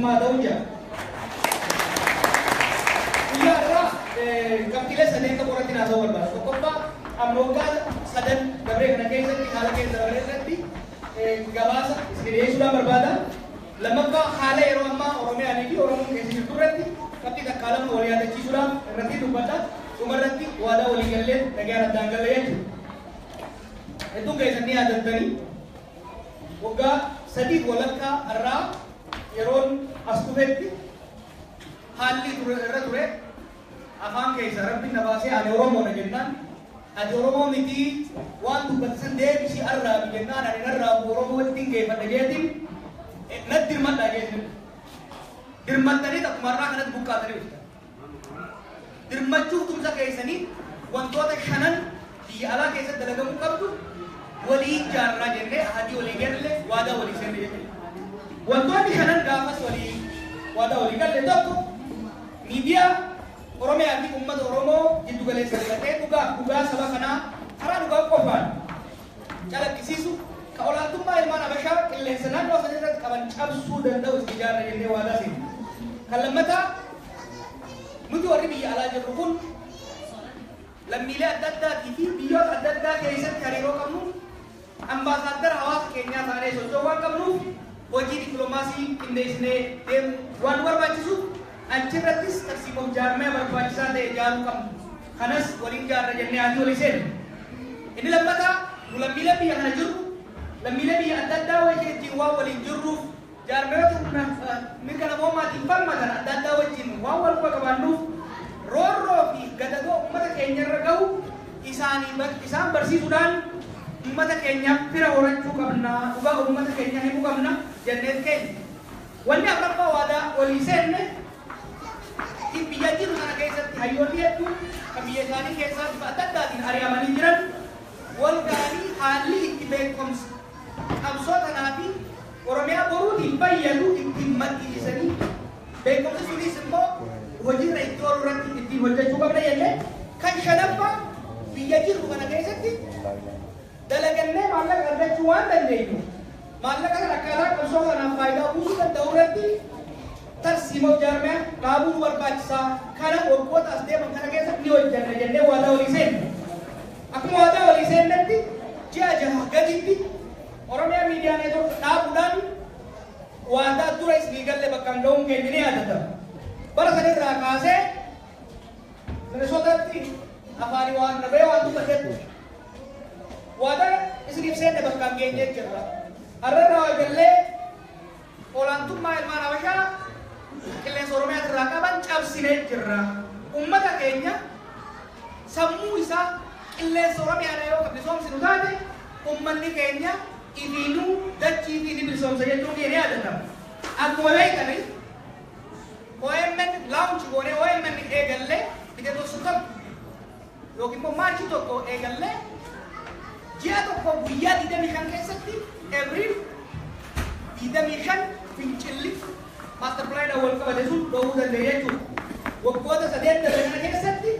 ما دوجة يا رأ كابتن سدين تقولنا دور بس وكبا أمروكا سدن دبرة كنا كيسة كحالة كيسة دبرة ردي جواز إسكريه سودا بربادا لما كا حالة إيروما أورومي أنيكي أوروم كيسة ردي كابتن تكالم وليا تجي سودا ردي دوبادا سومر ردي وادا ولي كله نجار دانجل ليه itu kaisannya ada tadi, woga sedih golakka arra yeron astubetti halli ture afan kaisa rabbi nabase ade oromo na jennan ade oromo miti wantu batsande bisi arra bi jennan ade arra oromo tinge fadagetin nadir mat dagetin dirmat tani tak marra kanat buka tani dirmachu tumsa kaisani wantu ta shanan di ala kaisa dalagamu kabdu ولي جار راجل هادي ولي قال له وادا ولي سند وانتوني خنان قافس ولي وادا ولي قال له دوكو ميديا أورومي أدي أمة أورومو جدو قال سلطة بوغا سبا خنا خرا بوغا كوفان جالك كسيسو كأولاد تما إلمان أبشار اللي سنان وسنجرت كمان شاب سودان دو استجار راجل وادا سند كلمتا مدو أربي على جربون لما لا أددا في بيوت أددا كيسة كاريرو كمو أمباسادر هواس كينيا ثاني سوچوان كمو وجي دبلوماسي إنديسني تيم وانور باچسو أنچرتيس ترسيمو جارمه برباچسا دے جارو كم خنس ولين جار رجني آدي وليسين إني لمتا ولميلا بي أنا جرو لميلا بي أددا وجي جوا ولين جرو جارمه تنا ميكنا موما تفهم مدن أددا وجي واول بكبانو رورو في قدادو أمتا كينيا رغاو إسان برسي سودان أمتا كينيا فيرا ورنشو كمنا وغا أمتا كينيا هيبو كمنا جنات كين واني أقربا وادا وليسين بيجي رسانا كيسا تحيوني أدو كبيجاني كيسا فأتدا دين أرياماني جران والغاني حالي إتباكم أبسوطا نابي ورميا برو دين بيالو إتمات إليساني بيكم سسولي سمو wajib itu orang itu wajib juga pada yang kan kenapa biaya bukan ada esok dalagannya malah ada cuan dan itu malah kan rakyat konsol dan faedah usul dan daurati tersimau jarme kabu luar baca karena orang asde makanya esok ni wajib jadi wada olisen aku wada olisen nanti dia jah gaji orang yang media itu tabudan wada turis legal le bakang dong kayak gini ada bara sani rakase nesodati afani wan nabe wan tu padet wada isrif sen de bakam genje cerra arra rawagalle olantum mail mana washa kille sorome rakaban cabsine cerra ummata kenya sammu isa kille sorome ana yo kabni som sinudade ummanni kenya idinu dachi idini bilsom saje to ni ada akmolai kani OMN launch gone OMN egalle ide to sukam yoki mo marchi to ko egalle jia to ko buya ide mi kan kesati every ide mi kan pinchilli master plan awal ka badesu do uda leyetu wokko da saden da kan kesati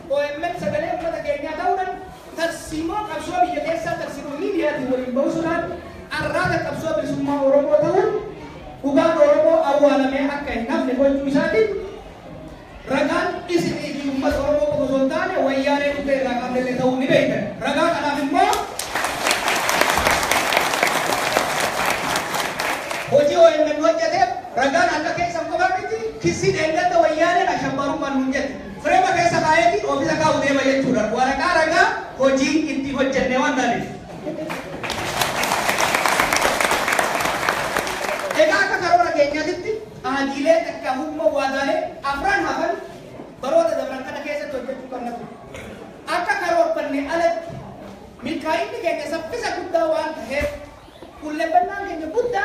OMN sagale amma da kenya daudan tarsimo kabso bi yesa tarsimo media di wali bawsulan arrada kabso bi summa oromo daun uga oromo awala me akai nafne ko tuisati ragan isini di ummat oromo ko sultane wayane tu be ragan le tau ni beita ragan ana bimmo hoji o en wajate ragan aka ke samko bakiti kisi denga to wayane na shambaru manunjati frema ke sakayati ofisa ka ude baye chura waraka raga hoji inti hojjanne wandale Eka karora kenya ditti ahadile takka hukma wadale afran hafal baroda dabran kana kesa to jetu karna akka karor panne alat mikain ni kenya sabisa kudda wan he kulle banna kenya budda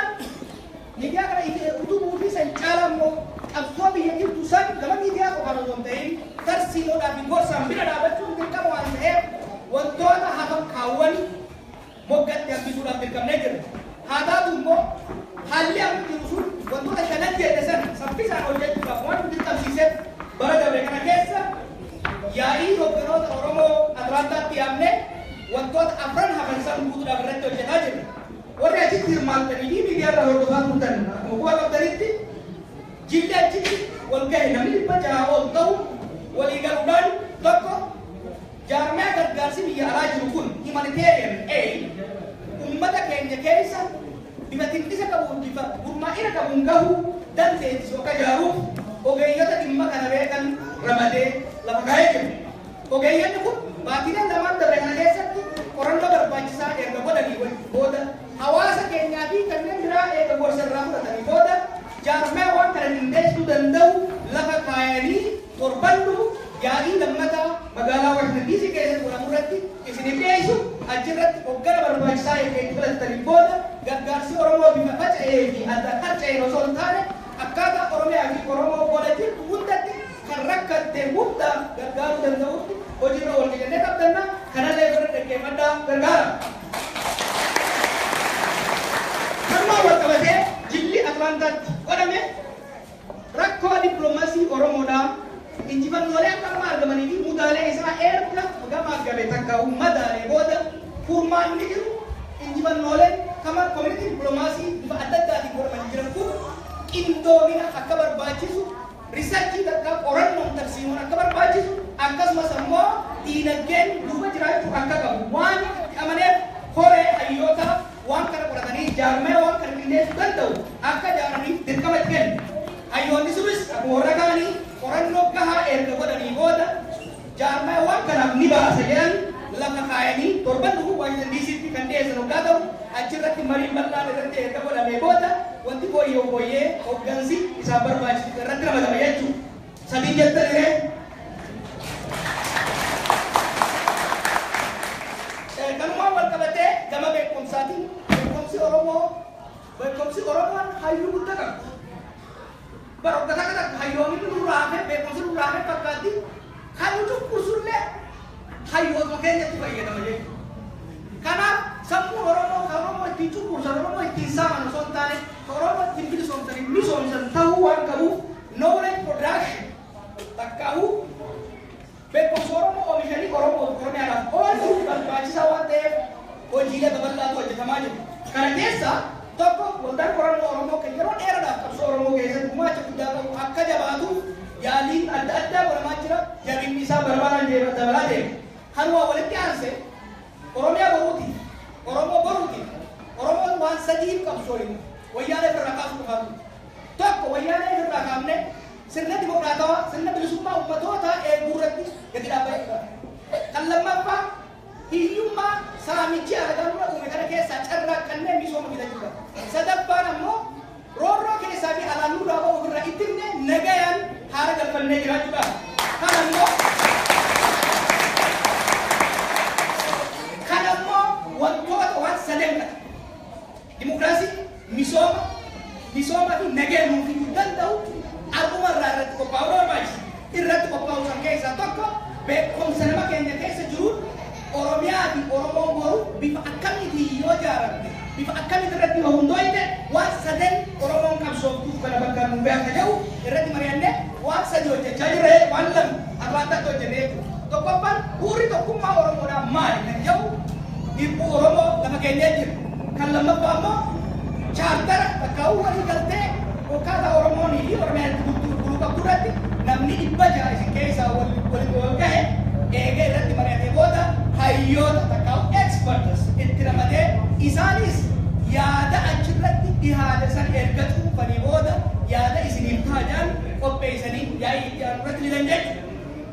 ni dia kara ite utu budi sancala mo absobi yaki tusan kama ni dia ko karo zontai tarsilo da bi gor sambira da batu ni kama wan he wantona hafal kawani mogat ya bi sura bil kamnejer hada dumbo halli am tusul wanto ta shanan je da san sabisa hojjat ka wan bi tafsiset barada be kana kessa yayi rokono oromo adrata tiamne wanto ta afran haban san budu da barata je hajir wala ti tirmal tani ni bi gara ho do ban mutan ko ko ba taritti والجاي نملي بجا أولدو وليقالودان تكو جارما قرقارسي بيا راجل كون humanitarian aid ummata keenya keessa bima tinkisa qabuun bifa gurmaa'ina qabuun gahu dandeettis akka jaaruuf ogeeyyota dhimma kana beekan ramadee lafa kaa'ee jiru. Ogeeyyonni kun baatileen lamaan darbe kana keessatti qorannoo barbaachisaa erga godhanii booda hawaasa keenyaa fi kanneen biraa eega gorsarraa fudhatanii booda jaarmaa waan kana dindeessuu danda'u lafa kaayanii torbannu yaa'ii lammataa magaalaa Washington DC keessatti godhamu irratti isinif dhiyeessu achirratti hoggana barbaachisaa eega itti filattanii booda gargaarsi Oromoo bifa faca'ee fi adda harca'een osoo hin taane akkaataa Oromiyaa fi Oromoo booda jirtu hundatti kan rakkatte hunda gargaaruu danda'utti hojiirra oolche jennee qabdanna kanallee bira dhaggeeffadhaa gargaara. Kanuma wal qabatee jilli Atlaantaatti godhame rakkoo dippiloomaasii Oromoodhaa injifannoolee akka amma argamanii fi mudaalee isaa erga gama argame takka ummadaalee booda furmaanni jiru injifannooleen kama koominitii dippiloomaasii bifa adda addaatiin godhamanii jiran kun qindoomina akka barbaachisu riisarchii takka qorannoon tarsiimoon akka barbaachisu akkasumas ammoo diinagdeen duuba jiraachuu akka qabu waan amaneef horee hayyoota waan kana qoratanii jaarmee waan kana qindeessuu danda'u akka jaaraniif dirqama itti kennu. Hayyoonni sunis akkuma warra kaanii qorannoo gahaa erga godhanii booda jaarmee waan kanaaf ni baasa jedhan lafa kaayanii torban dhufu Washington DC'tti kan dhiyeessan hoggaa ta'u achirratti mariin bal'aan irratti erga godhamee booda wanti fooyyee hoggansi isaan barbaachisu irratti ramadama jechuudha. Sabiin jettaniree kanumaan wal qabatee gama beekumsaatiin beekumsi Oromoon hayyuu guddaa qabdi. Barokata kata hayyoonni nurraafe beekumsi nurraafe fakkaatti kan nuti kursullee hayyoota keenyatti fayyadama jechuudha. Kanaaf sammuu Oromoo ittiin cunqursan Oromoo ittiin saaman osoo hin taane Oromoo ittiin bilisoomsan ta'uu waan qabuuf knowledge production takkaa'uu beekumsi Oromoo oomishanii Oromiyaadhaaf oolchuu barbaachisaa waan ta'eef hojiilee babal'aatu hojjetamaa jiru. Kana keessa tokko waldaan qorannoo Oromoo kan yeroo dheeraadhaaf qabsoo Oromoo keessatti gumaacha guddaa qabu akka jabaatuuf yaaliin adda addaa godhamaa jira. Jabinni isaa barbaadaan dabalaa deema. Kanuma walitti aansee Oromiyaa boruutiif Oromoo boruutiif Oromoon waan sadiif qabsoo hin wayyaalee irraa kaasuu qofaatu. Tokko wayyaalee irraa kaafne sirna dimokiraatawaa sirna bilisummaa uummatootaa eeguu irratti gadi dhaabbachuudha. Kan lammaffaa hiyyummaa saamichi alagaan dura uume kana keessaa carraa kanneen misooma fidachuudha. Sadaffaan ammoo roorroo keessaa fi alaan duraa ba'u ofirraa ittinne nagayaan haara galfannee jiraachuudha. Kan ammoo wantoota waan sadeen qaba. Dimokiraasii, misooma fi nagaa nuuf fiduu danda'u arguma irratti qophaa'uu barbaachisa. Irratti qophaa'uu san keessaa tokko beekumsa nama keenya keessa jiruun Oromiyaa fi Oromoon boru bifa akkamiitiin yoo jaaramte bifa akkamiitiin irratti yoo hundooyte waan sadeen Oromoon qabsooftuuf kana bakka nu beeka jedhu irratti mari'annee waan sadii hojjechaa jirre waan lama Atlaantaatti hojjennee tokkoffaan bu'uurri tokkummaa Oromoodhaa maali kan jedhu dhiibbuu Oromoo lafa keenyee jira. Kan lammaffaa ammoo chaartara bakkaa'uu walii galtee akkaataa Oromoonii fi Oromiyaatti gurguruu qabdu irratti namni 600 isin keessaa waliin wal gahe eegee irratti mari'atee booda hayyoota takkaa'u experts itti ramadee isaanis yaada achirratti dhihaate san erga cuunfanii booda yaada isiniif taajaan qopheessanii yaa'ii itti aanu irratti ni dandeessu.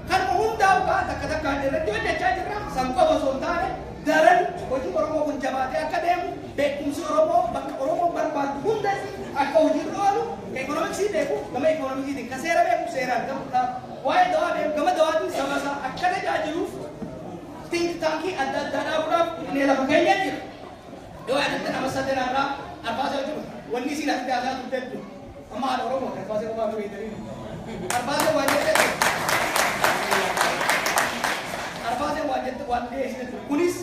Kanuma hundaa'u takka takkaan irratti hojjechaa jirra san qofa osoo hin taane daran hojii Oromoo kun jabaatee akka deemu beekumsi Oromoo bakka Oromoo barbaadu hundatti akka hojiirra oolu ekonomiksii beeku gama ekonomiksiitiin kan seera beeku seeraan ta'uudhaaf waa'ee dawaa beeku gama dawaatiin sabasa akka tajaajiluuf think tankii adda addaa dhaabuudhaaf inni lafa keenyaa jira. Yoo yaadatte nama sadeeraarraa arbaasee jiru wanni isiin asitti haasaa turte jiru amma haala Oromoo arbaasee waan fayyadanii arbaasee waan jette waan dhiyeessine kunis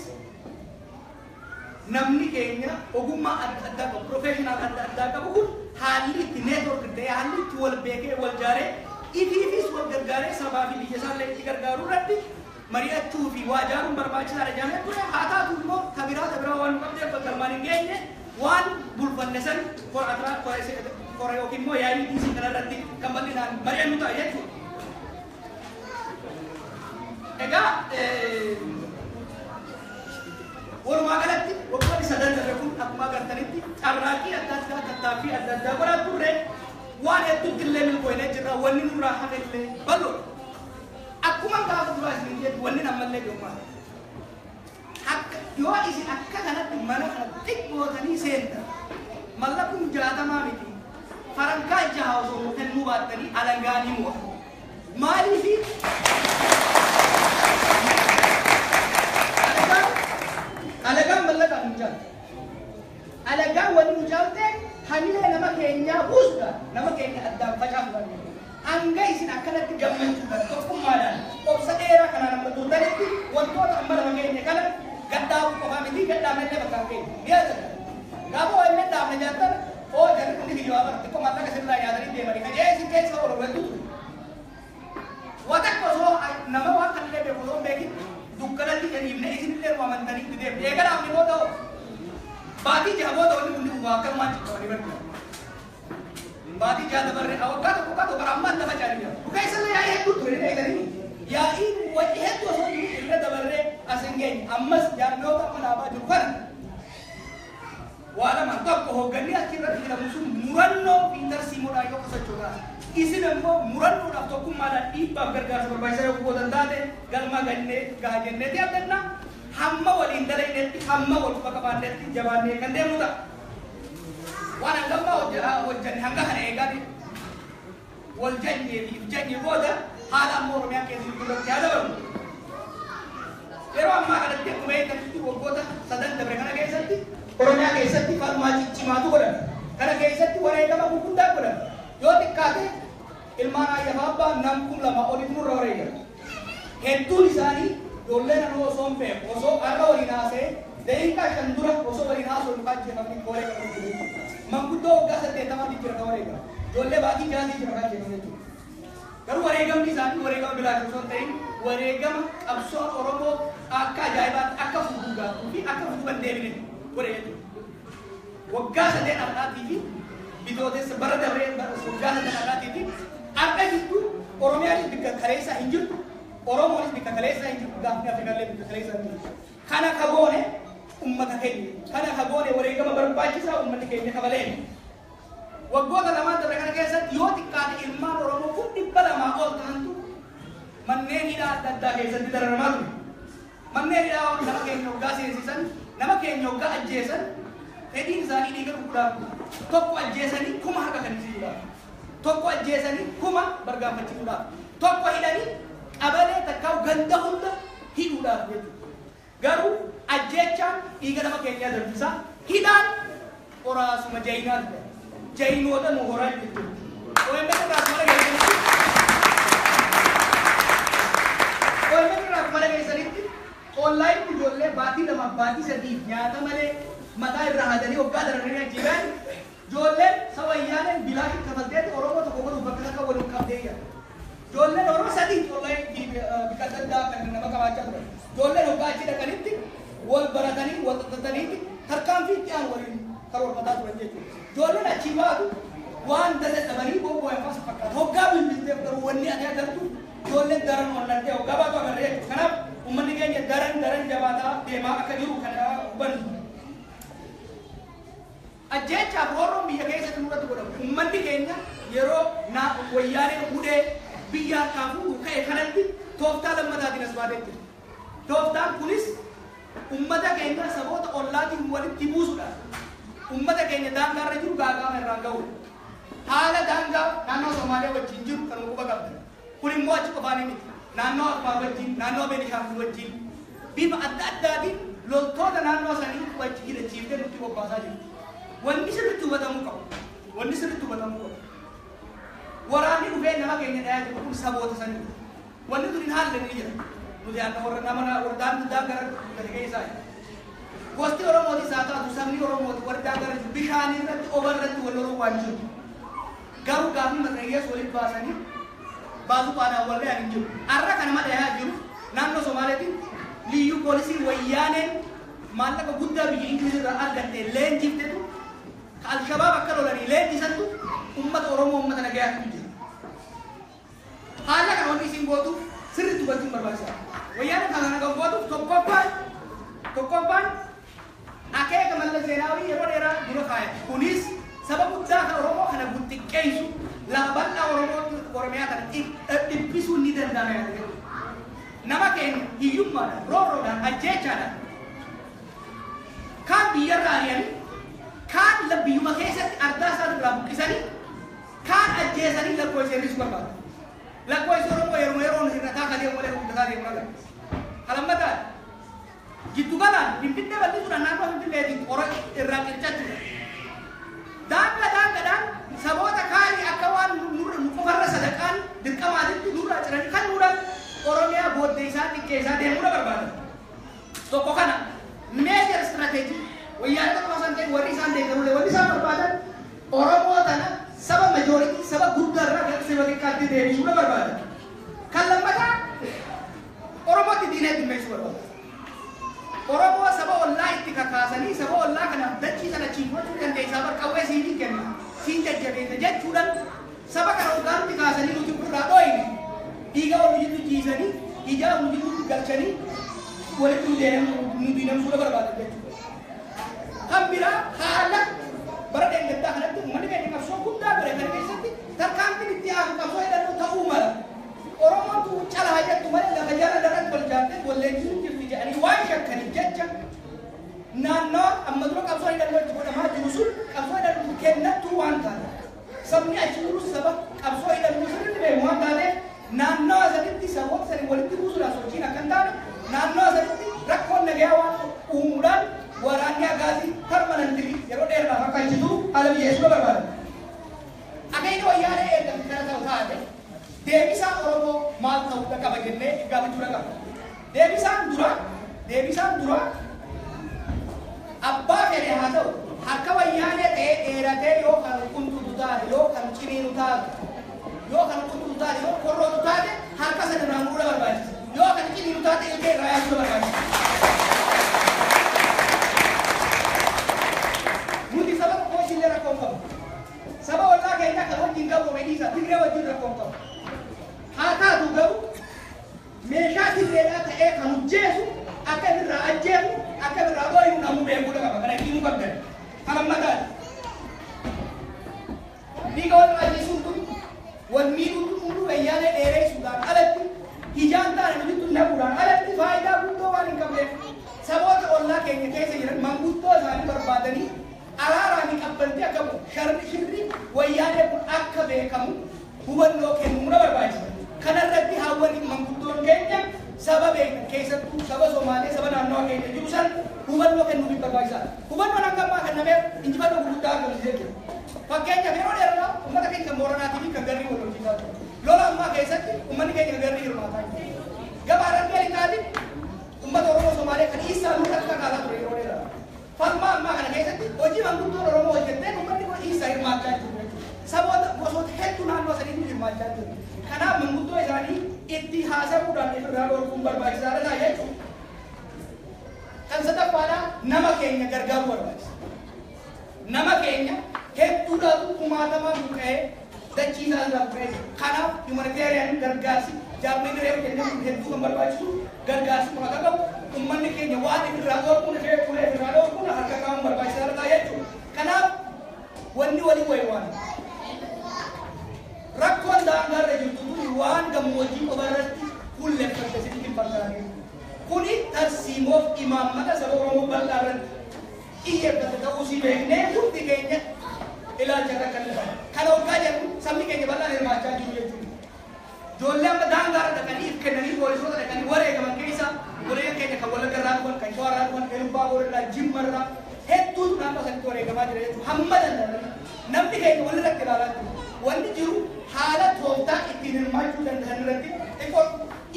namni keenya ogummaa adda addaa qabu professional adda addaa qabu kun haalli itti network ta'ee haalli itti wal beekee wal jaaree ifiifis wal gargaaree sabaa fi biyya isaallee itti gargaaruu irratti mari'achuu fi waa jaaruun barbaachisaadha jedhamee ture. Haa taatu immoo tabiraa waan qabdeef bakka armaan hin geenye waan bulfanne san kore yookiin immoo yaa'ii dhiisii kanarratti kan bal'inaan mari'annu ta'a jechuudha. Egaa walumaa galatti waggoonni sadan darbe kun akkuma agartanitti carraaqqii adda addaa tattaaffii adda addaa godhaa turre waan hedduutti illee milkoo'inee jirra wanni nurraa hafe illee bal'oodha. Akkuma gaafa duraa isin jedhu wanni ammallee joomaa yoo isin akka kanatti mana kana xiqqootanii seenta mallaqum 60 miti farankaa 6 osoo kennuu baattanii alangaanii mu'a maaliifi alagaan mallaqaa hin jaaltu alagaan wanni hin jaalte hamilee nama keenyaa buusudha nama keenya addaan facaafu hanga isin akkanatti gammachuudhaan tokkummaadhaan obsa dheeraa kanaan amma turtanitti wantoota amma nama keenya kana gaddaa'uu qofaa miti gadhaamellee bakkaan keenya dhiyaatan gaafa wanneen dhaabne nyaatan oo jarri kundi biyyoo abar xiqqoo maallaqa sirraa nyaatanii deemanii kajee isin keessa oolu wal tutu watakko osoo nama waan kan illee beeku osoo beekin dukkanatti janiifne isin illee waamantanii itti deemne eegalaafne boo ta'u baatii jaha boo ta'u inni kundi waa akkanumaan ciqqabanii barbaada baatii jaha dabarre waggaa tokko bara ammaan lafa caalii jira dhugaa isallee yaa'ii hedduu ture eeganii yaa'ii wajji hedduu osoo irra dabarree asin geenye ammas jaarmiyoota amma dhaabaa jiru kana waa lama tokko hoogganni achirratti jedhamu sun murannoo fi tarsiimoodhaan yoo socho'uudhaan isin immoo murannoodhaaf tokkummaadhaan dhiibbaaf gargaarsa barbaachisaa yoo gootan taate galma gaa jenneeti abdanna hamma waliin dalainetti hamma wal quba qabaannetti jabaannee kan deemu ta'a. Waan hangammaa hojjanne hanga kana eegaati wal janyee fi janyee booda haala amma Oromiyaa keessatti duratti haa dabalu. Yeroo ammaa kanatti akkuma eeggatti waggoota sadan dabre kana keessatti Oromiyaa keessatti falmaa ciccimaatu godhame. Kana keessatti wareegama gurguddaa godhame. Yoo xiqqaate ilmaan ayyaafaa abbaa nam 2,000 oliif nurra wareegame. Hedduun isaanii ijoollee nanoo osoo hin beeku osoo har'a waliin haasa'e daqiiqaa 5 dura osoo waliin haasa'u dhufaa jeefamni wareegama jiru. Manguddoo waggaa 80 jira kan wareegama. Ijoollee baatii 6 jira kan jeefamni jiru. Garuu wareegamni isaanii wareegama biraa osoo hin ta'in wareegama qabsoon Oromoo akka ajaa'ibaatti akka fuulduraatuu fi akka fuuldura deebine wareegama. Waggaa 8 har'aatii fi bitootessa bara dabree waggaa 8 har'aatii fi har'a gidduu Oromiyaanis bikka kaleessaa hin jirtu Oromoonis bikka kaleessaa hin jirtu gaafni Afrikaallee bikka kaleessaa hin jirtu. Kana kagoone ummata keenya kana kagoone wareegama barbaachisaa uummanni keenya kabaleen. Waggoota lamaan dabre kana keessatti yoo xiqqaate ilmaan Oromoo 200 ol ta'antu manneen hidhaa adda addaa keessatti dararamaa ture. Manneen hidhaa nama keenya waggaa seensisan nama keenya waggaa ajjeesan fedhiin isaanii dhiiga dhuguudhaaf tokko ajjeesanii kuma harka kannisiisuudhaaf tokko ajjeesanii kuma bargaaffachiisuudhaaf tokko hidhanii qabalee takkaa ganda hunda hidhuudhaaf jechuudha. Garuu ajjeechaan dhiiga nama keenyaa danfisaa hidhaan qoraasuma jayinaati. Jayinoota nu horaa jechuudha. OMN irraa mala keessanitti online ijoollee baatii 2 baatii 3 nyaata malee mataa irraa hadanii waggaa daranii achiiban ijoolleen sawayyaaneen bilaashi kafalteetti Oromoo tokko godhuuf bakka takka waliin qabdee jira. Ijoolleen Oromoo 3 online bika addaa kan nama qabaachaa turan. Ijoolleen waggaa achi dhaqanitti wal baratanii wal xaxataniitti tarkaanfii dhiyaan waliin karoorfataa turan jechuudha. Ijoolleen achi baatu waan dadhabanii bobba'an faasa fakkaata. Hoggaa bilbilteef garuu wanni ati agartu ijoolleen daran wal'aantee hoggaa baatu agarree jechuudha. Kanaaf uummanni keenya daran jabaataa deemaa akka jiru kan hubannu. Ajjeechaaf Oromoon biyya keessatti nurratti godhamu. Uummanni keenya yeroo wayyaanee hudhee biyya harkaa fuudhu ka'e kanatti tooftaa lammataatiin as baatee jira. Tooftaan kunis uummata keenya saboota ollaatiin walitti buusuudhaan ummata keenya daangaarra jiru gaagaama irraan ga'uudha. Haala daangaa naannoo Somaaliyaa wajjin jiru kan quba qabdan. Kun immoo achi qofaanii miti. Naannoo Affaar wajjin, naannoo Beenishaangul wajjin bifa adda addaatiin loltoota naannoo sanii wajjin hidhachiiftee nutti bobbaasaa jiru. Wanni sirriitti hubatamuu qabu. Wanni sirriitti hubatamuu qabu. Waraanni dhufee nama keenya dhayaa jiru kun saboota sanii. Wanni tun hin haalle ni jira. Nuti akka warra nama daangaara gadi keessaa jira. Gosti Oromootis haa taatu sabni Oromooti warri daangaara jiru bishaan irratti oba irratti wal loluu waan jiru. Garuu gaafni matraayyees walitti baasanii baasuu baadhaan wal ga'an hin jiru. Har'a kana madaayaa jiru naannoo Somaaliyaatti liyyuu poolisii wayyaaneen maallaqa guddaa biyya Ingiliz irraa argattee leenjiftetu ka Alshabaab akka lolanii leenjisattu ummata Oromoo ummata nagayaa kan jiru. Haala kana wanti isin gootu sirriitti hubachuun barbaachisaadha. Wayyaana kana kan gootu tokkoffaan akeeka Mallas Zeenaawii yeroo dheeraa dura kaa'e. Kunis saba guddaa kan Oromoo kana xiqqeessu lafa bal'aa Oromiyaa kana dhiphisuun ni danda'ama. Nama keenya hiyyummaadhaan, roorroodhaan, ajjeechaadhaan kaan biyyarraa ari'anii kaan biyyuma keessatti ardaa isaan irraa buqqisanii kaan ajjeesanii lakkoofsa hir'isuu barbaadu. Lakkoofsi Oromoo yeroon hir'ataa kan deemu malee guddataa deemu malee. Halammataan jiddu galaan Finfinnee bal'isuudhaan naannoo Finfinneetiin irraa qircachuudha. Daangaadhaan saboota kaanii akka waan qofarra sadaqaan dirqamaatitti nurraa ciranii kan nuudhaan Oromiyaa booddee isaa xiqqee isaa deemuudha barbaada. Tokko kana meejor istirateejii wayyaanota qofasan ta'e warri isaan deeggaruudha wanti isaan barbaadan Oromoo tana saba majooritii saba guddaarraa gara saba xiqqaatti deebisuudha barbaada. Kan lammataa Oromootti diinee dhimmeessuu barbaada. Oromoo saba ollaa itti kakaasanii saba ollaa kana dachii sana ciifachuu dandeessaa barqawwee siinii kenna siin jajjabeessa jechuudhaan saba kana ogaatti kaasanii nuti irraa dhooyine dhiiga wal jiru jiisanii ijaa wal jiru galchanii walitti nuti namsuudha barbaadan jechuudha. Kan biraa haala bara deengaddaa kanatti uummanni keenya qabsoo guddaa bare kana keessatti tarkaanfiin itti aanu qabsoo hidhannoo ta'uu mala. Oromoon calaa jettu malee lafa jala daran wal jaatte walleessuu jirti jedhanii waan shakkaniif jecha naannoo amma dura qabsoo hidhannoo itti godhamaa jiru sun qabsoo hidhannoo kennattuu waan taate sabni achi jiru saba qabsoo hidhannoo sirriitti beeku waan taateef naannoo asanitti saboota sanii walitti buusuudhaaf sochiin akka hin taane naannoo asanitti rakkoon nagayaa waan uumuudhaan waraanni agaasii permanently yeroo dheeraadhaaf akka hin jiru haala biyyeessuu barbaadan. Akeekni wayyaanee eeggamti kana ta'u taate deebisaan Oromoo maal ta'uu qaba jennee gaafachuu qaba. Deebisaan dura abbaa fedhe haa ta'u harka wayyaanee ta'ee dheeratee yoo kan qunxutu taate yoo kan ciniinu taate yoo kan qunxutu taate yoo korrootu taate harka sana irraa muuduu barbaachisa. Yoo kan ciniinu taate illee irraa yaasuu barbaachisa. Nuti saba tokko illee rakkoon qabu. Saba ollaa keenya kan wajjin qabu Oromoo Tigree wajjin rakkoon qabu. Haa taatu garuu meeshaa Tigreedhaa ta'ee kan hojjeesu akka irraa ajjeefu akka irraa dhooyuu namuu beekuudha qaba. Kana ittiin qabdan. Kan ammataati. Dhiiga wal ajjeesuun kun wal miidhuun hunduu wayyaanee dheeressuudhaan alatti hijaan taane nuti naquudhaan alatti faayidaa guddoo waan hin qabneef saboota ollaa keenya keessa jiran manguddoo isaanii barbaadanii araaraanii qabbantii akka shirri wayyaanee kun akka beekamu hubannoo kennuudha barbaachisa. Kanarratti hawwani manguddoon keenya saba beekan keessattuu saba Somaalee saba naannoo keenya jiru san hubannoo kennuufi barbaachisaadha. Hubannoon akka ammaa kennameef injifannoo gurguddaa argamsiisee jira. Fakkeenyaaf yeroo dheeraa uummata keenya kan Booranaatii fi kan Garrii wal hojjetaa ture. Lola ammaa keessatti uummanni keenya kan Garrii hirmaataa jira. Gabaa Harargee Lixaatiin uummata Oromoo Somaalee kan Iisaa nurra akka kaasaa ture yeroo dheeraa. Falmaa ammaa kana keessatti hojii manguddoon Oromoo hojjettee uummanni kun Iisaa hirmaachaa jiru. Saboota gosoota hedduu naannoo saniitu hirmaachaa jiru. Kanaaf manguddoo isaanii itti haasa'uudhaan irraa dhorkuun barbaachisaadha jechuudha. Kan sadaffaadhaa nama keenya gargaaruu barbaachisa. Nama keenya hedduudhaatu kumaatamaa buqqa'ee dachii isaa irraa buqqa'ee jira. Kanaaf humanitarian gargaarsi jaarmee diree kennamu hedduu kan barbaachisu gargaarsi kun akka qabu uummanni keenya waan irraa dhorkuun irraa dhorkuun harka qabuun barbaachisaadha jechuudha. Kanaaf wanni walii wayii waan rakkoon daangaarra jirtu kun waan gammoojjii qofarratti fuulleffatte sitti hin fakkaatu. Kuni tarsiimoof imaammata saba Oromoo bal'aa irratti xiyyeeffate ta'uu si beeknee hundi keenya ilaalcha akka kan lafa. Kana waggaa jedhu sabni keenya bal'aan hirmaachaa jiru jechuudha. Ijoollee amma daangaarra dhaqanii if kennanii poolisoota dhaqanii wareegaman keessa golee keenya kan Wallagga irraa dhufan, kan Shawaa irraa dhufan, kan Ilbaa Boor irraa, Jimma irraa hedduutu naannoo sanitti wareegamaa jira jechuudha. Hamma danda'an namni keenya walirratti ilaalaa jiru. Wanti jiru haala tooftaa ittiin hirmaachuu danda'an irratti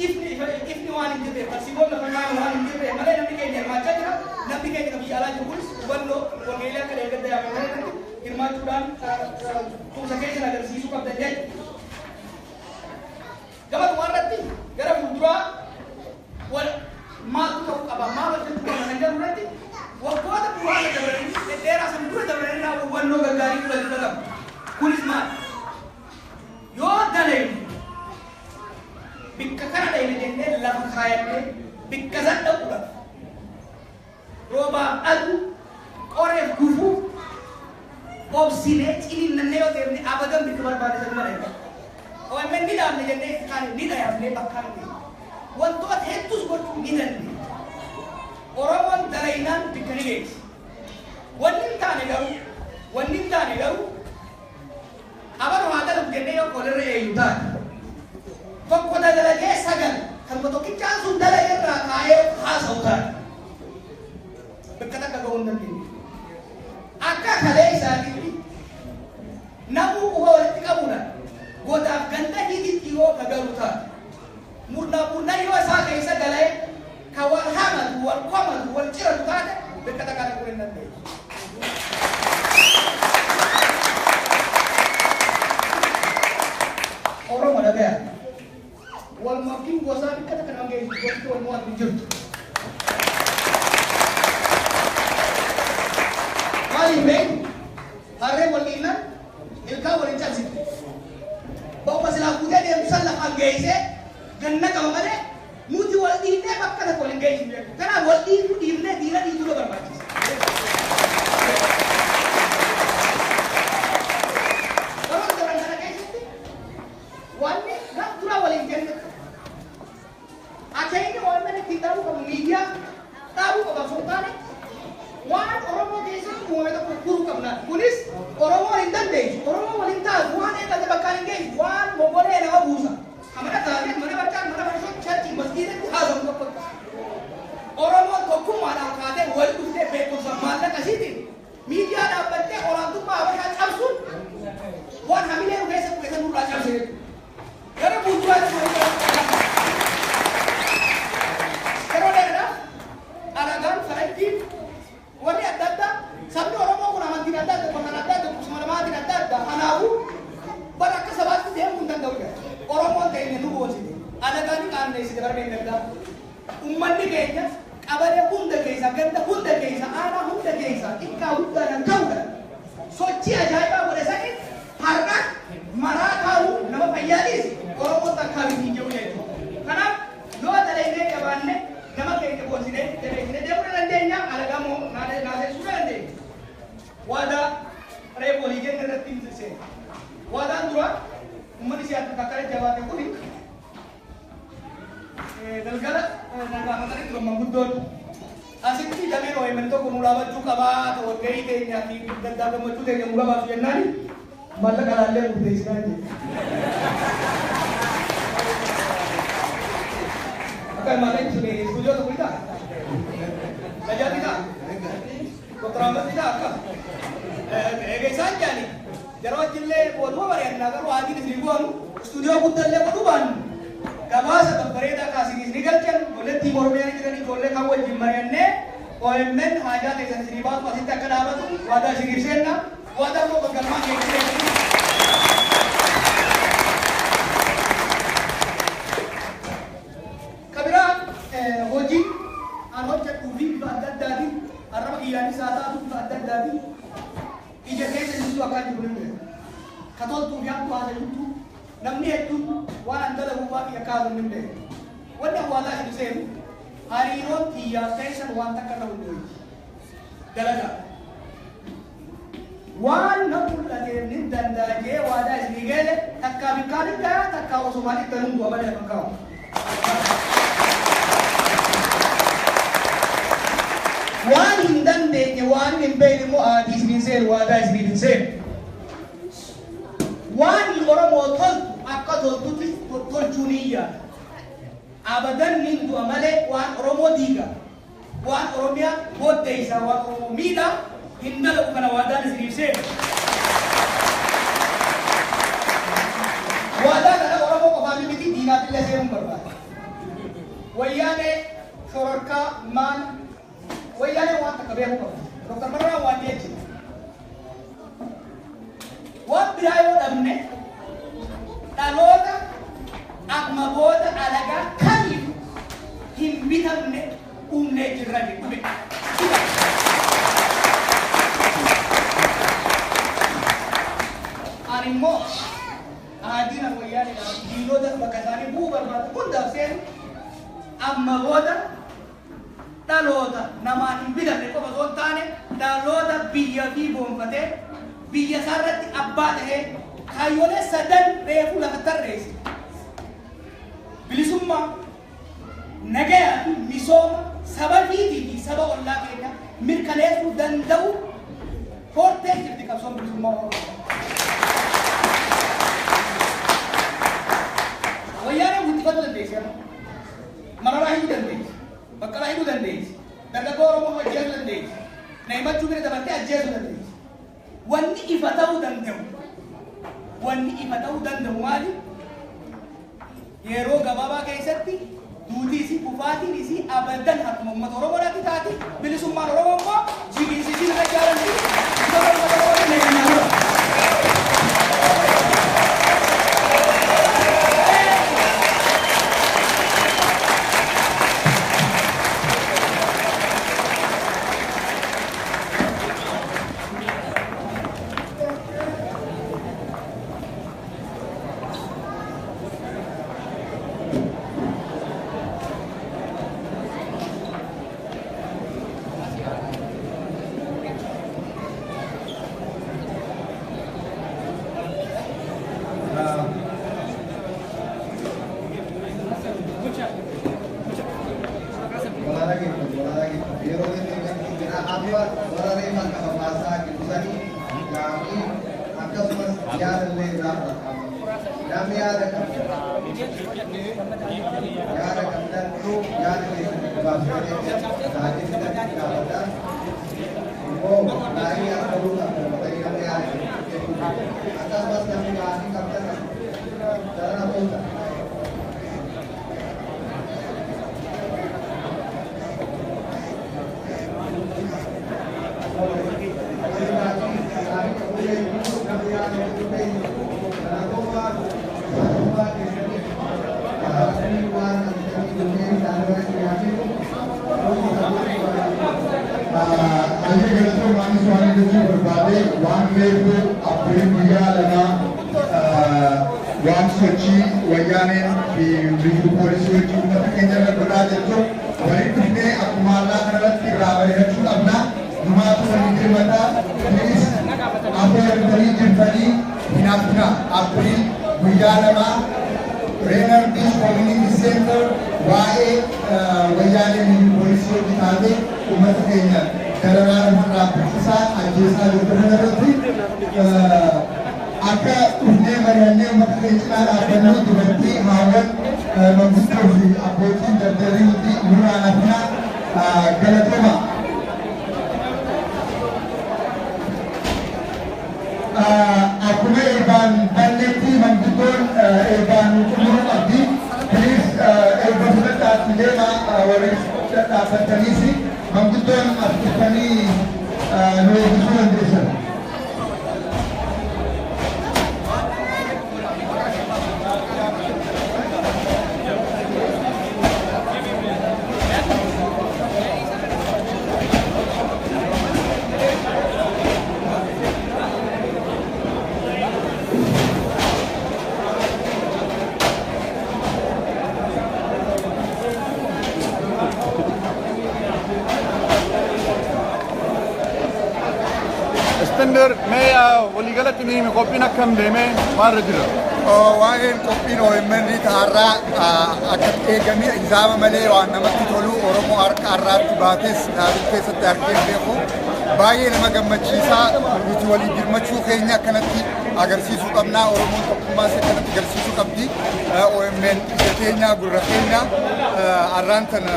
ifni waan hin jirre tarsiimoon lafa waan hin jirre malee namni keenya hirmaachaa jira. Namni keenya kan biyya alaa jiru kunis hubannoo walgeelee akka deeggarda yaafamanii irratti hirmaachuudhaan tumsa keessa agarsiisuu qabdan jechuudha. Gama dhumaarratti gara fuulduraa maaltu ta'uu qaba maal hojjechuu qaba kan jedhu irratti waggoota muraasa dabalanii dhedheeraa san dura dabalanii hubannoo gaggaarii fudhachuu qaba. Kunis maal? kaayannee bikkasaan dhaquudhaaf roobaa aduu qoreef gufuu obsinee ciniinnannee yoo deemne abadan bikka barbaadesan mala OMN ni dhaabne jennee kan ni dhaabnee bakka hin wantoota hedduus gochuu ni dandeenya. Oromoon dalaynaan bikka ni geessi. Wanni hin taane garuu abar waa dalagu jennee yoo kolirra eenyu taane tokko dagalagee sagal kan tokkichaan sun dalaga irraa kaayee haasa'u taane bakka takka ga'uu hin dandeenye. Akka kalee isaatiitti namuu quba walitti qabuudhaan godaaf ganda hiititti yoo kagalu taate murna yoo isaa keessa galee ka wal hamatu wal komatu wal ciratu taate bakka takka ga'uu hin dandeenye. Oromoo dhagaya wal makiin gosaa bakka takka nama geessu gosti wal mo'atu jirtu. Maaliif beeku harree wal dhiinna ilkaan waliin cabsite. Bauma silaa fuutee deemtu san lafaan geessee ganna qaba malee nuti wal dhiinnee bakka takka waliin geessu beeku. Kanaaf wal dhiitu dhiifnee dhiira dhiituu barbaachisa. Akhirnya orang mana kita tahu kalau media tahu kalau sultan waan Oromoo keessa uummata gurguru qabna. Kunis Oromoo hin dandeessu. Oromoo waliin taatu waan eegalte bakka hin geessu. Waan mogolee nama buusa. Amana taatee mana barcaan mana barcaan chachi masjiidatti haasawu tokko. Oromoo tokkummaadhaan kaatee wal dhuftee beekumsa maallaqa isiitiin miidiyaa dhaabbattee olaantummaa Habashaa cabsuun waan hamilee keessa nurraa cabsee gara fuulduraatti alagaan fa'aatiin warri adda addaa sabni Oromoo kun amantiin adda addaa bakka adda addaa kusumalamaatiin adda addaa kanaafuu bara akka sabaatti deemuu hin danda'u. Oromoon ta'e nu boonsite alagaan qaanneessite bara hin danda'a. Uummanni keenya qabalee hunda keessa ganda hunda keessa aanaa hunda keessa xiqqaa hundaadhaan ta'uudhaan sochii ajaa'ibaa godhe sanii har'a maraa kaa'uu nama fayyaadhiisi Oromoon takkaa hin jiru jechuudha. Kanaaf yoo dalaynee qabaanne nama keenya boonsine deemuu dandeenya alagamoo naasessuu dandeenya. Waadaa reefu walii kenna irratti hin sirseene. Waadaan dura uummanni siyaasa kakkara jabaate kuni galgala nagaafatanii turan manguddoon asitti dameen OMN tokko nu dhaabachuu qabaa walgahii teenyaa fi gaddaa gammachuu teenya nu qabaasu jennaani maallaqa laallee murteessinaa jechuudha. Malah itu nih studio tuh kita, belajar kita, dokter Ahmad kita apa? Saja nih, jarak jille buat dua varian, naga lu adi di sini buat studio putar le buat ban, gabah satu berita kasih di sini kan, boleh timur bayar kita nih, boleh kamu jimarian nih, OMN hajat di sini buat pasti tak kenapa tuh, wadah sini sana, wadah lo bergambar kayak hojii an hojjedhuu fi bifa adda addaatiin arraba kiyyaanis haa taatu bifa adda addaatiin ija keessa jirtu akkaan jiru ni beeku. Ka toltuu fi hattuu haasa'uutu namni hedduun waan an dalagu waa kiyya kaa'u ni beeku. Wanni hawaasaa hin seenu hariiroon kiyyaaf keessan waan takka ta'u hin beeku. Dalagaa. Waan na mul'ateef ni danda'ee waadaa isinii geele takkaa bikkaan hin gahaa takkaa osomaan itti hundu abalee fakkaatu. Waan hin dandeenye waan hin beekne immoo aadaa isiniin seenu waadaa isiniin hin seenu. Waan Oromoo toltu akka toltutti tolchuu ni yaada. Abadan ni du'a malee waan Oromoo diiga, waan Oromiyaa booddeessa, waan Oromoo miidhaa hin dalagu kana waadaan isiniif seenu. Waadaa kana Oromoo qofaan miti diinaafillee seenuun barbaada. Wayyaanee shororkaa maal wayyaanee waan takka beekuu qaba. Doktar Marraa waan jechuudha. Waan biraa yoo dhabne dhaloota akkuma booda alagaa kamiif hin bitamne uumnee jirra jechuudha. Ani immoo aadiin wayyaanee diinota bakka isaanii bu'uu barbaadu hundaaf seenu amma booda dhaloota namaan hin bitanne qofa osoo hin taane dhaloota biyya fi boonfatee biyya isaarratti abbaa ta'ee kaayyolee sadan reefuu lafa tarreesse. Bilisummaa, nagayaa fi misooma saba fiitii fi saba ollaa keenya mirkaneessuu danda'u hortee jirti qabsoon bilisummaa Oromoo. Wayyaaneen guddifachuu dandeessi. Mararaa hidhuu dandeessi. Baqqalaa hidhuu dandeessi. Dargaggoo Oromoo ajjeesuu dandeessi. Na himachuu bira dabartee ajjeesuu dandeessi. Wanni ifa ta'uu danda'u maali? Yeroo gabaabaa keessatti duutii isii kufaatiin isii abadan harkuma uummata Oromoodhaatti taati. Bilisummaan Oromoo immoo jigiinsiisiin irra jaalanti. Saba uummata Oromoo neeganyaa Tender mea waligalatti ni qophina kam deeme maal jira waa'een qophiin OMN taarraa akka eegamii exaama malee waan namatti tolu Oromoo harka har'aatti baates dhaabbii keessatti argee beeku baay'ee nama gammachiisaa nuti walii birmachuu keenya akkanatti agarsiisuu qabnaa Oromoon tokkummaa isaa akkanatti agarsiisuu qabdi OMN ija keenya gurra keenya har'aan tana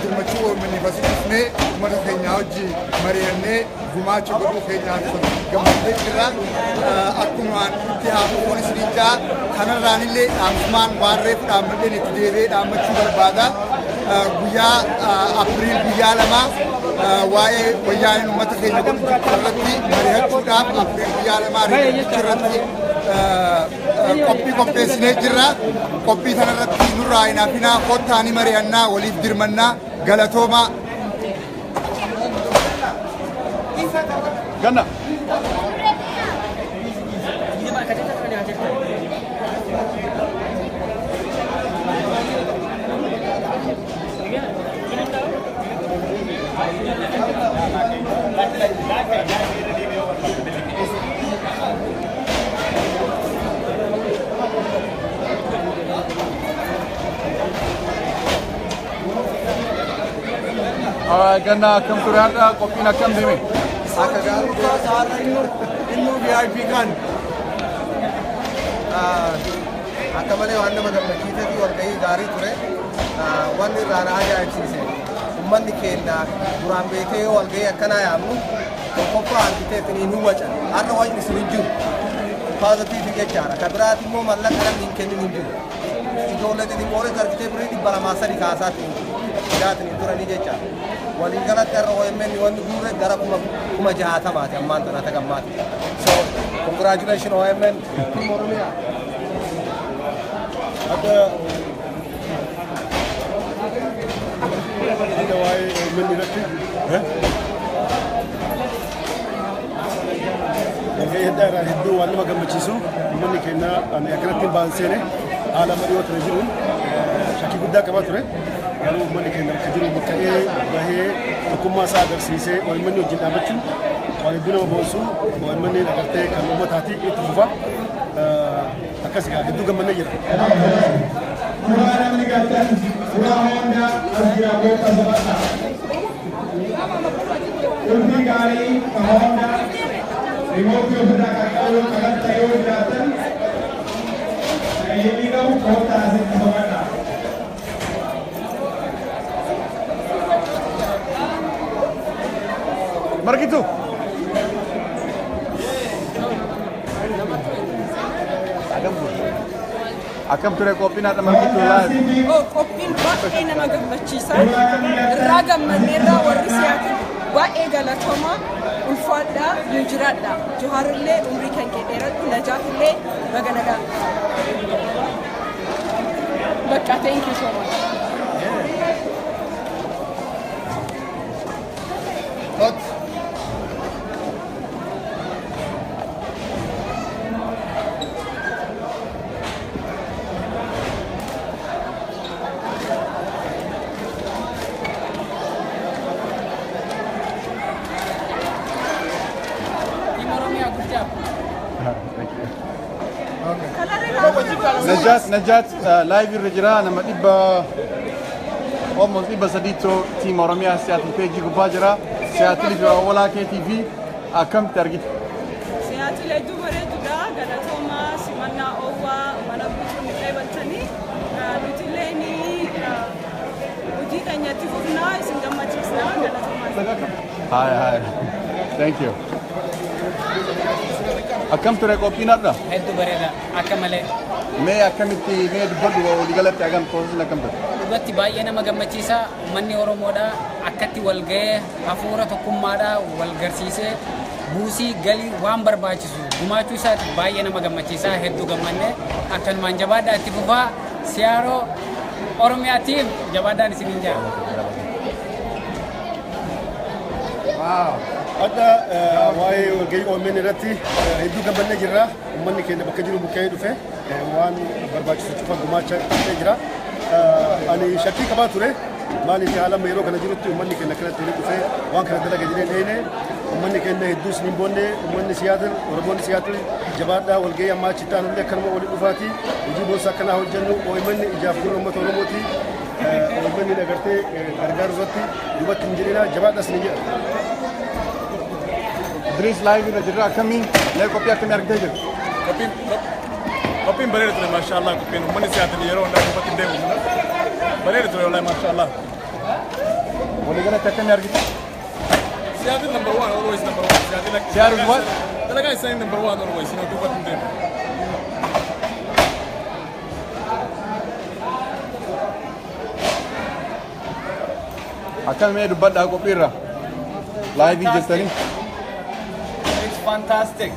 birmachuu OMN fasifnee uummata keenya wajji mari'annee gumaacha godhuu keenyaan gammadee jirra akkuma itti haafuun isiniijaa kanarraan illee dhaamsumaan waan reef dhaammadeen itti deebi'ee dhaammachuu barbaada guyyaa Apriil guyyaa lamaa waa'ee wayyaaneen uummata keenya godhu irratti mari'achuudhaaf Apriil guyyaa lamaa irratti qophii qopheessinee jirra qophii kanarratti nurraa hin hafinaa kottaani mari'annaa waliif dirmannaa galatoomaa Ganna. وقلنا كم ترى قبينا كم دمي Akagaru ka sana innu VIP kan. Akka malee waan nama gammachiisee fi walgahii gaarii ture. Wanni irraan ajaa'ibsiise. Uummanni keenya duraan beekee yoo walgahii akkanaa yaamnu tokkoffaa argiteetiin hin wacan. Har'a wajni isin hin jiru. Paazitiivii jechaadha. Kan biraati immoo mallaqa namni hin kennin hin jiru. Ijoollee xixiqqoonis argitee birii 203 kaasaatiin hidhaatiin turanii jechaadha. Waliigalatti har'a OMN wanni guurre gara kuma 60 ammaan tana tagammaati. So congratulations OMN. Ada wae menirati, Ada hiddu wanni magammachiisu uummanni keenya akkanatti baansene haala marii wata jiruun shakkii guddaa qabaa ture. Garuu uummanni keenya akka jiru buqqa'ee bahee tokkummaa isaa agarsiisee uummanni wajjin dhaabachuun waan hedduu nama boonsu uummanni agartee kan uummataati itti fufa akkas hedduu gammannee jira. Suuraa namni galchan suuraa Honda Asiraaboota Sabata. Ulfi gaarii kan Honda Rimootii ofirraa qaqqabuu kadhatta yoo jiraatan inni qabu koottaa asitti sabadha. Margitu. Akkam ture qophiin haadha Margitu laata? Qophiin baay'ee nama gammachiisa. Irraa gammanneerraa warri siyaatan baay'ee galatoomaa ulfaadhaa nu jiraadha. Johaarillee umrii kan kee dheeradhu Najaatillee baga nagaa. Bakka thank you so much. نجات لايف الرجال لما تبى almost تبى سديتو تيم أوراميا سياتل بيجي كوباجرا سياتل في أولا كي تي في أكم ترجع سياتل يدو بريد دا غدا توماس منا أووا منا بيجو نتايبل تاني نتيلني وجي كنيا تفونا سنجمع تسنا غدا توماس هاي thank you أكم ترى كوبينا ده هدو بريدا أكمله मैं akkamitti mee dubbadhu waliigalatti hagam toosisna akkam ta'e dubbatti baay'ee nama gammachiisa uummanni Oromoodha akkatti wal ga'ee hafuura tokkummaadha wal garsiisee buusii galii waan barbaachisu gumaachuu isaatti baay'ee nama gammachiisa hedduu gammanne akkanumaan jabaadhaa itti fufaa siyaaroo Oromiyaatiif jabaadhaan isiniin jira. Ada wae walgahii OMN irratti hedduu gammannee jirra. Uummanni keenya bakka jiru buqqa'ee dhufe waan barbaachisu cufa gumaacha jira. Ani shakkii qabaa ture maaliif haala yeroo kana jirutti uummanni keenya akkanatti dhufe waan kana dalaga jedhee dhayne uummanni keenya hedduus ni boonne uummanni siyaatiin Oromoonni siyaatiin jabaadhaa walgahii ammaa achi taanullee akkanuma waliin dhufaati hojii boonsaa akkanaa hojjennu OMN ijaaf gurra uummata Oromooti OMN agartee gargaaru irratti duubatti hin jirina jabaadhaas ni jedha. Idris live irra jirra akkamii mee qophii akkamii argitee jirtu? Qophiin bareeda ture maashaallah qophiin uummanni siyaatiin yeroo hundaa duubatti hin deemu bareeda ture wallahi maashaallah. Waliigalatti akkamii argite? Siyaatiin number one always number one. Siyaatiin what? Dalagaa isaanii number one always duubatti hin deemu. Akkam mee dubbadhaa qophii irra live jettanii? Fantastic.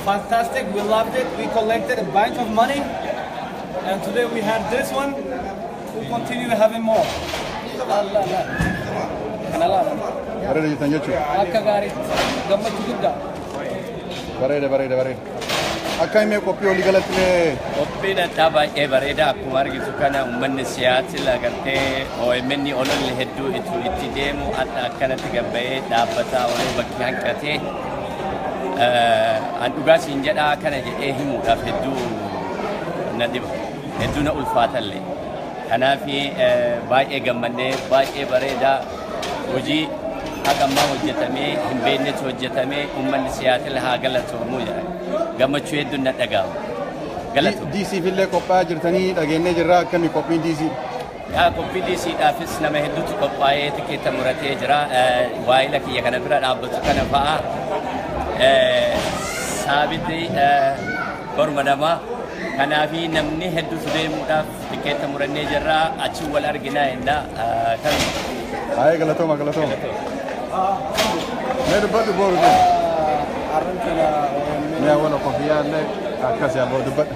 Fantastic. We loved it. We collected a bunch of money. And today we had this one. We'll continue having more. Bareeda jettan jechuudha. Akka gaariitti gammachuu guddaa. Bareeda. Akka himee qophii waliigalatti mee qophiin addaa baay'ee bareeda akkuma argitu kana uummanni siyaasila agartee OMN ololli hedduu itti deemu adda akkanatti gabba'ee dhaabbataa olii bakki hanqatee an dhugaa siin jedhaa kana jedhee himuudhaaf hedduu na dhiba hedduu na ulfaatallee Kanaafi baay'ee gammannee baay'ee bareedaa hojii hagammaa hojjetamee hin beeknetu hojjetamee uummanni Siyaatil haa galatoomuu jedha. Gammachuu hedduun na dhaga'ama. Galatoomuu. DC fillee qophaa'aa jirtanii dhageenyee jirra akkamii qophiin DC? Qophii DC'dhaafis nama hedduutu qophaa'ee tikeetta muratee jira. Waa'ila kiyya kana bira dhaabbatu kana fa'aa saabiti borma namaa. Kanaafi namni hedduutu deemuudhaaf tikeetta murannee jirra. Achi wal arginaa ennaa kan. Haye galatooma. Mee dubbadhu booru kun. Arrantina Mee awwala qofiyyaa illee akkas yaaboo dubbadhu.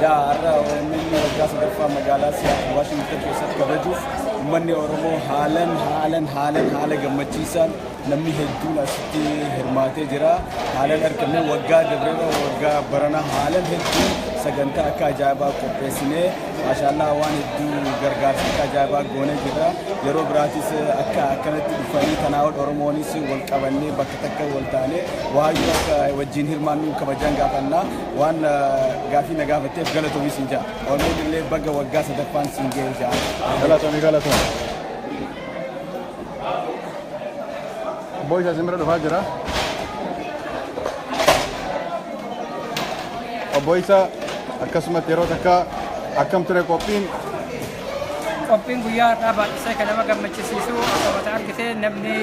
yaa har'a OMN waggaa sadaffaa magaalaa Siyaatiil Waashingtan keessatti kabajuuf uummanni Oromoo haala gammachiisaan namni hedduun asitti hirmaatee jira. Haalaan argamee waggaa dabrera waggaa barana haalaan hedduun sagantaa akka ajaa'ibaa qopheessinee maashaallah waan hedduu gargaarsa akka ajaa'ibaa goonee jira. Yeroo biraatis akka akkanatti dhufanii kanaa ol Oromoonis wal qabannee bakka takka wal taanee waayyuu akka wajjin hirmaannu kabajaan gaafannaa waan gaafii na gaafatteef galatoomi siin jaa. OMN illee bagga waggaa sadaffaan siin ga'ee jaa. Galatooma. Boy Simra dhufaa jira. Obbo Isa akkasumatti yeroo takka akkam ture qophiin? Qophiin guyyaa har'aa baay'isee kan nama gammachiisu akkuma argite namni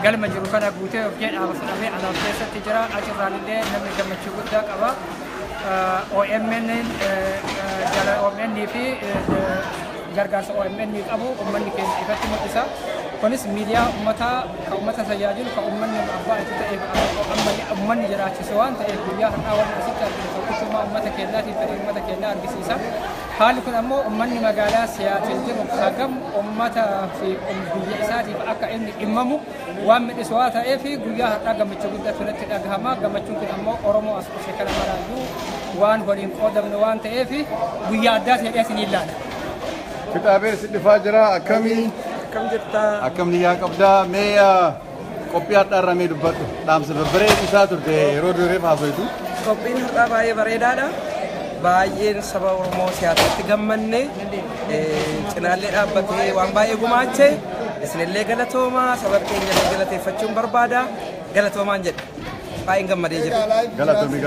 galma jiru kana guutee of jedhaa fudhatee alaaf keessatti jira. Achirraan illee namni gammachuu guddaa qaba. OMN fi gargaarsa OMN qabu uummanni keenya ifatti mul'isa. Kunis miidiyaa uummataa kan uummata tajaajilu kan uummanni abbaa itti ta'eef uummanni jiraachisu waan ta'eef guyyaa har'aa waan asitti arginu tokkummaa uummata keenyaatiif fedhii uummata keenyaa argisiisa. Haalli kun ammoo uummanni magaalaa Siyaatil jiru hagam uummataa fi biyya isaatiif akka inni dhimmamu waan midhisu waa ta'eef guyyaa har'aa gammachuu guddaatu natti dhagahama. Gammachuun kun ammoo Oromoo as dhufee kana maraayyuu waan waliin qoodamne waan ta'eef guyyaa addaa ta'ee isin ilaala. Kitaabee si dhufaa jira akkamii? Akkam niyyaa qabdaa mee qophii har'aarra mee dubbadhu dhaamsa babbareedu isaa turte yeroo dureef haasoftu. Qophiin har'aa baay'ee bareedaadha. Baay'een saba Oromoo Siyaatilitti gammanne cinaallee dhaabbatee waan baay'ee gumaache isinillee galatoomaa saba keenya galateeffachuun barbaada galatoomaan jedha. Baay'een gammadee jira. Galatoomi.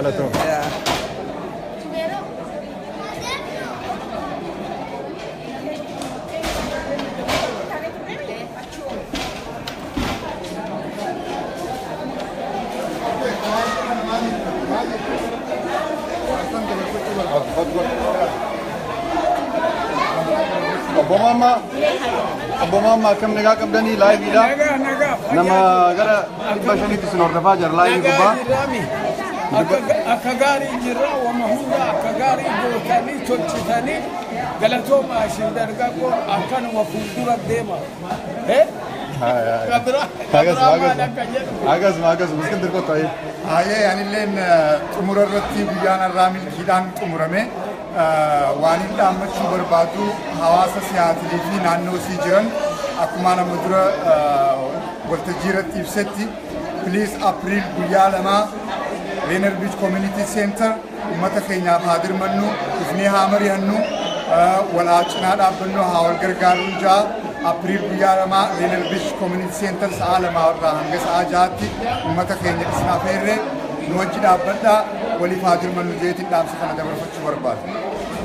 Obbo Mamma akkam nagaa qabdanii laayiviidha. Nama gara 500tti isin hordofaa jira laayivii gubbaa. Akka gaarii jirra wama hunda akka gaarii gootanii tolchitanii galatooma isin dargaggoo akkanuma fuuldura deema. Akkasuma Iskindir qotta'ee. Anilleen xumura irratti guyyaan har'aa milkiidhaan xumurame. Waan hin dhaammachuu barbaadu hawaasa Siyaatilii fi naannoo isii jiran akkuma nama dura waltajjii irratti ibsetti Please April guyyaa lamaa Rainer Beach Community Center uummata keenyaaf haa dirmannu ifnee haa mari'annu wal haa cinaa dhaabbannu haa wal gargaaruun ja'a April guyyaa lamaa Rainer Beach Community Center sa'a lamaa irraa hanga sa'a ja'aatti uummata keenya isnaaf heerree nu wajji dhaabbadhaa waliif haa dirmannu jeetiin dhaamsa kana dabarfachuu barbaadu.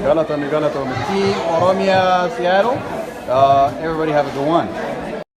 Galatomi. Team Oromia Seattle. Everybody have a good one.